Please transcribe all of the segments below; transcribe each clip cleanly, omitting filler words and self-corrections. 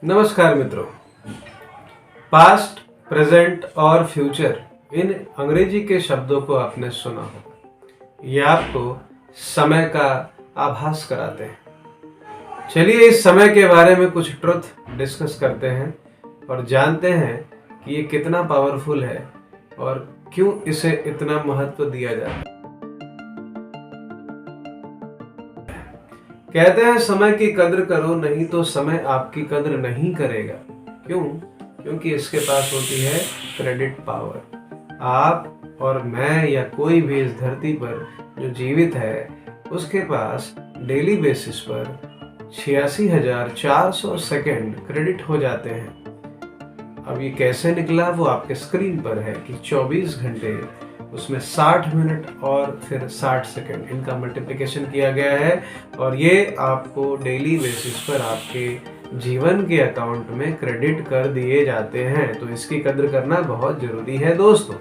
नमस्कार मित्रों। Past, present और फ्यूचर, इन अंग्रेजी के शब्दों को आपने सुना होगा। ये आपको समय का आभास कराते हैं। चलिए इस समय के बारे में कुछ ट्रुथ डिस्कस करते हैं और जानते हैं कि ये कितना पावरफुल है और क्यों इसे इतना महत्व दिया जाता है। कहते हैं समय की कद्र करो, नहीं तो समय आपकी कद्र नहीं करेगा। क्यों? क्योंकि इसके पास होती है क्रेडिट पावर। आप और मैं या कोई भी इस धरती पर जो जीवित है, उसके पास डेली बेसिस पर 86,400 सेकेंड क्रेडिट हो जाते हैं। अब ये कैसे निकला वो आपके स्क्रीन पर है कि 24 घंटे, उसमें 60 मिनट और फिर 60 सेकेंड, इनका मल्टीप्लिकेशन किया गया है और ये आपको डेली बेसिस पर आपके जीवन के अकाउंट में क्रेडिट कर दिए जाते हैं। तो इसकी कद्र करना बहुत जरूरी है दोस्तों।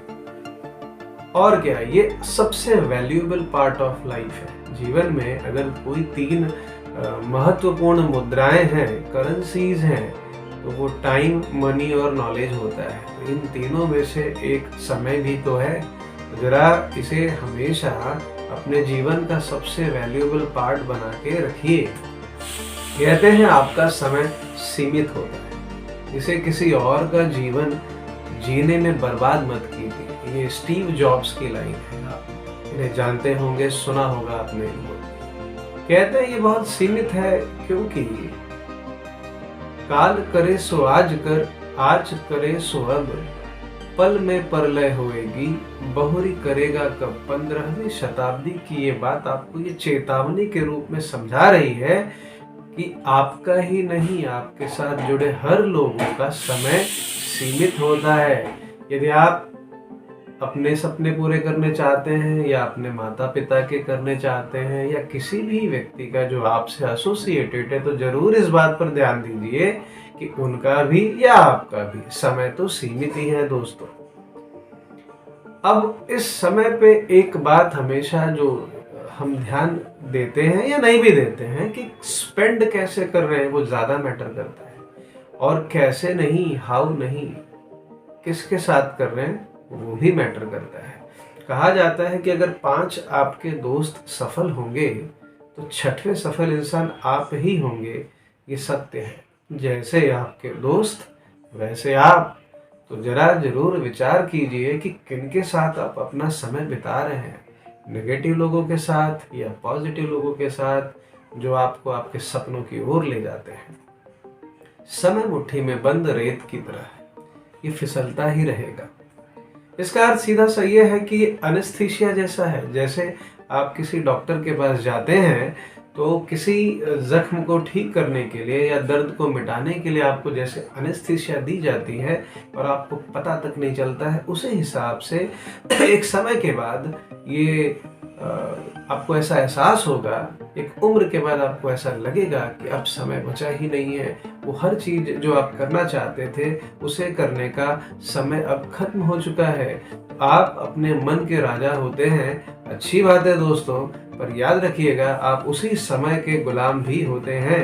और क्या, ये सबसे वैल्यूएबल पार्ट ऑफ लाइफ है। जीवन में अगर कोई 3 महत्वपूर्ण मुद्राएं हैं, करेंसीज हैं, तो वो टाइम, मनी और नॉलेज होता है। तो इन तीनों में से एक समय भी तो है। जरा इसे हमेशा अपने जीवन का सबसे वैल्यूएबल पार्ट बना के रखिए। कहते हैं आपका समय सीमित होता है, इसे किसी और का जीवन जीने में बर्बाद मत कीजिए। ये स्टीव जॉब्स की लाइन है, आप इन्हें जानते होंगे, सुना होगा आपने। कहते हैं ये बहुत सीमित है क्योंकि काल करे सो आज कर, आज करे सो अब, पल में परलय होएगी, बहुरी करेगा कब। 15वीं शताब्दी की ये बात आपको ये चेतावनी के रूप में समझा रही है कि आपका ही नहीं, आपके साथ जुड़े हर लोगों का समय सीमित होता है। यदि आप अपने सपने पूरे करने चाहते हैं या अपने माता पिता के करने चाहते हैं या किसी भी व्यक्ति का जो आपसे एसोसिएटेड है, तो जरूर इस बात पर ध्यान दीजिए कि उनका भी या आपका भी समय तो सीमित ही है दोस्तों। अब इस समय पे एक बात हमेशा जो हम ध्यान देते हैं या नहीं भी देते हैं कि स्पेंड कैसे कर रहे हैं वो ज्यादा मैटर करता है, और कैसे नहीं, हाउ नहीं, किसके साथ कर रहे हैं वो भी मैटर करता है। कहा जाता है कि अगर 5 आपके दोस्त सफल होंगे तो 6वें सफल इंसान आप ही होंगे। ये सत्य है। जैसे आपके दोस्त वैसे आप। तो जरा जरूर विचार कीजिए कि किनके साथ आप अपना समय बिता रहे हैं, नेगेटिव लोगों के साथ या पॉजिटिव लोगों के साथ जो आपको आपके सपनों की ओर ले जाते हैं। समय मुट्ठी में बंद रेत की तरह है, ये फिसलता ही रहेगा। इसका अर्थ सीधा सा ये है कि एनेस्थीसिया जैसा है। जैसे आप किसी डॉक्टर के पास जाते हैं तो किसी जख्म को ठीक करने के लिए या दर्द को मिटाने के लिए आपको जैसे एनेस्थीसिया दी जाती है और आपको पता तक नहीं चलता है, उसी हिसाब से एक समय के बाद ये आपको ऐसा एहसास होगा, एक उम्र के बाद आपको ऐसा लगेगा कि अब समय बचा ही नहीं है। वो हर चीज जो आप करना चाहते थे उसे करने का समय अब खत्म हो चुका है। आप अपने मन के राजा होते हैं, अच्छी बात है दोस्तों, पर याद रखिएगा आप उसी समय के गुलाम भी होते हैं।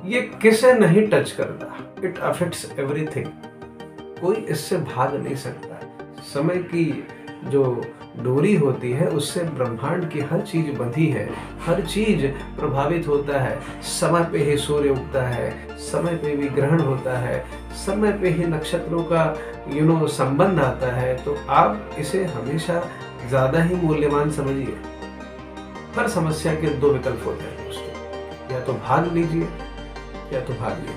ये किसे नहीं टच करता, इट अफेक्ट्स एवरीथिंग। कोई इससे भाग नहीं सकता। समय की जो डोरी होती है उससे ब्रह्मांड की हर चीज बंधी है, हर चीज प्रभावित होता है। समय पे ही सूर्य उगता है, समय पे भी ग्रहण होता है, समय पे ही नक्षत्रों का संबंध आता है। तो आप इसे हमेशा ज्यादा ही मूल्यवान समझिए। हर समस्या के 2 विकल्प होते हैं दोस्तों, या तो भाग लीजिए या तो भागिए।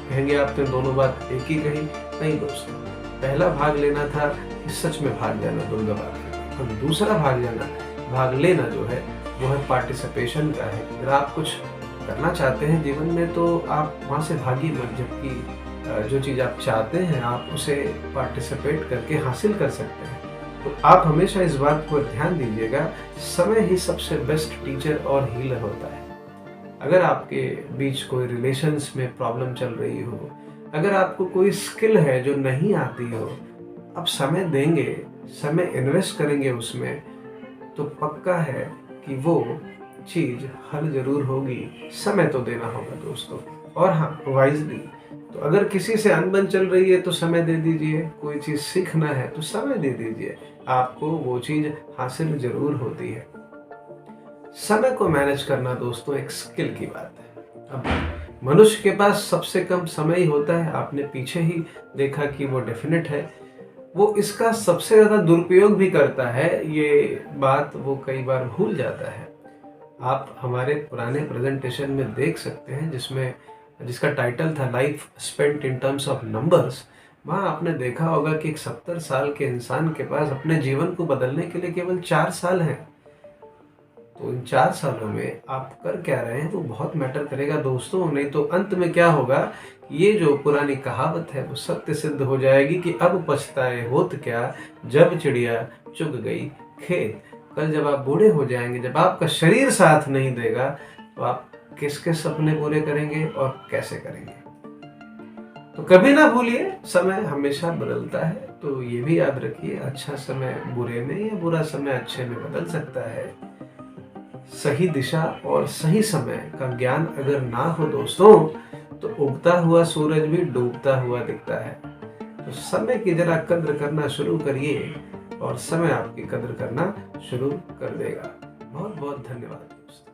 कहेंगे आपने दोनों बात एक ही कही। नहीं दोस्तों, पहला भाग लेना था कि सच में भाग जाना, दुर्गा बात, और दूसरा भाग लेना जो है वो है पार्टिसिपेशन का है। अगर आप कुछ करना चाहते हैं जीवन में तो आप वहाँ से भागिए मत, जबकि जो चीज़ आप चाहते हैं आप उसे पार्टिसिपेट करके हासिल कर सकते हैं। तो आप हमेशा इस बात पर ध्यान दीजिएगा, समय ही सबसे बेस्ट टीचर और हीलर होता है। अगर आपके बीच कोई रिलेशंस में प्रॉब्लम चल रही हो, अगर आपको कोई स्किल है जो नहीं आती हो, आप समय देंगे, समय इन्वेस्ट करेंगे उसमें, तो पक्का है कि वो चीज हल जरूर होगी। समय तो देना होगा दोस्तों। और हाँ, वाइजली। तो अगर किसी से अनबन चल रही है तो समय दे दीजिए, कोई चीज़ सीखना है तो समय दे दीजिए, आपको वो चीज़ हासिल ज़रूर होती है। समय को मैनेज करना दोस्तों एक स्किल की बात है। अब मनुष्य के पास सबसे कम समय ही होता है, आपने पीछे ही देखा कि वो डेफिनेट है। वो इसका सबसे ज़्यादा दुरुपयोग भी करता है, ये बात वो कई बार भूल जाता है। आप हमारे पुराने प्रेजेंटेशन में देख सकते हैं जिसका टाइटल था life spent in terms of numbers. वहाँ आपने देखा होगा कि एक 70 साल के इंसान के पास अपने जीवन को बदलने के लिए केवल 4 साल हैं। तो इन 4 सालों में आप कर क्या रहे हैं वो बहुत मैटर करेगा दोस्तों। नहीं तो अंत में क्या होगा, ये जो पुरानी कहावत है वो सत्य सिद्ध हो जाएगी कि अब पछताए होत क्या, जब चिड़िया चुग गई खेत। कल जब आप बूढ़े हो जाएंगे, जब आपका शरीर साथ नहीं देगा, तो आप किसके सपने पूरे करेंगे और कैसे करेंगे। तो कभी ना भूलिए, समय हमेशा बदलता है। तो ये भी याद रखिए, अच्छा समय बुरे में या बुरा समय अच्छे में बदल सकता है। सही दिशा और सही समय का ज्ञान अगर ना हो दोस्तों, तो उगता हुआ सूरज भी डूबता हुआ दिखता है। तो समय की जरा कद्र करना शुरू करिए और समय आपकी कद्र करना शुरू कर देगा। बहुत बहुत धन्यवाद दोस्तों।